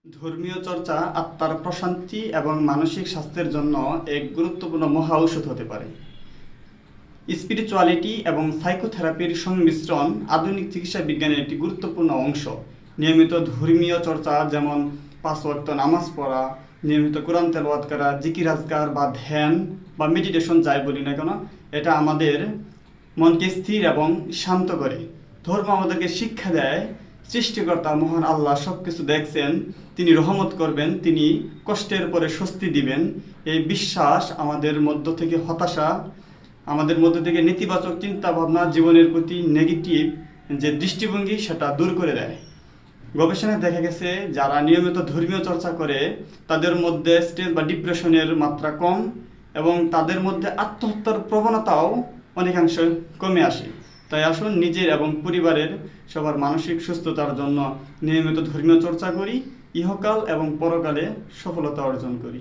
ধর্মীয় চর্চা আত্মার প্রশান্তি এবং মানসিক স্বাস্থ্যের জন্য এক গুরুত্বপূর্ণ মহা ঔষধ হতে পারে। স্পিরিচুয়ালিটি এবং সাইকোথেরাপির সংমিশ্রণ আধুনিক চিকিৎসা বিজ্ঞানের একটি গুরুত্বপূর্ণ অংশ। নিয়মিত ধর্মীয় চর্চা যেমন 5 ওয়াক্ত নামাজ পড়া, নিয়মিত কোরআন তেলাওয়াত করা, জিকির আজকার বা ধ্যান বা মেডিটেশন যাই বলি না কেন, এটা আমাদের মনকে স্থির এবং শান্ত করে। ধর্ম আমাদেরকে শিক্ষা দেয় সৃষ্টিকর্তা মহান আল্লাহ সব কিছু দেখছেন, তিনি রহমত করবেন, তিনি কষ্টের পরে স্বস্তি দিবেন। এই বিশ্বাস আমাদের মধ্য থেকে হতাশা, আমাদের মধ্য থেকে নেতিবাচক চিন্তা ভাবনা, জীবনের প্রতি নেগেটিভ যে দৃষ্টিভঙ্গি সেটা দূর করে দেয়। গবেষণায় দেখা গেছে যারা নিয়মিত ধর্মীয় চর্চা করে তাদের মধ্যে স্ট্রেস বা ডিপ্রেশনের মাত্রা কম এবং তাদের মধ্যে আত্মহত্যার প্রবণতাও অনেকাংশ কমে আসে। তাই আসুন নিজের এবং পরিবারের সবার মানসিক সুস্থতার জন্য নিয়মিত ধর্মীয় চর্চা করি, ইহকাল এবং পরকালে সফলতা অর্জন করি।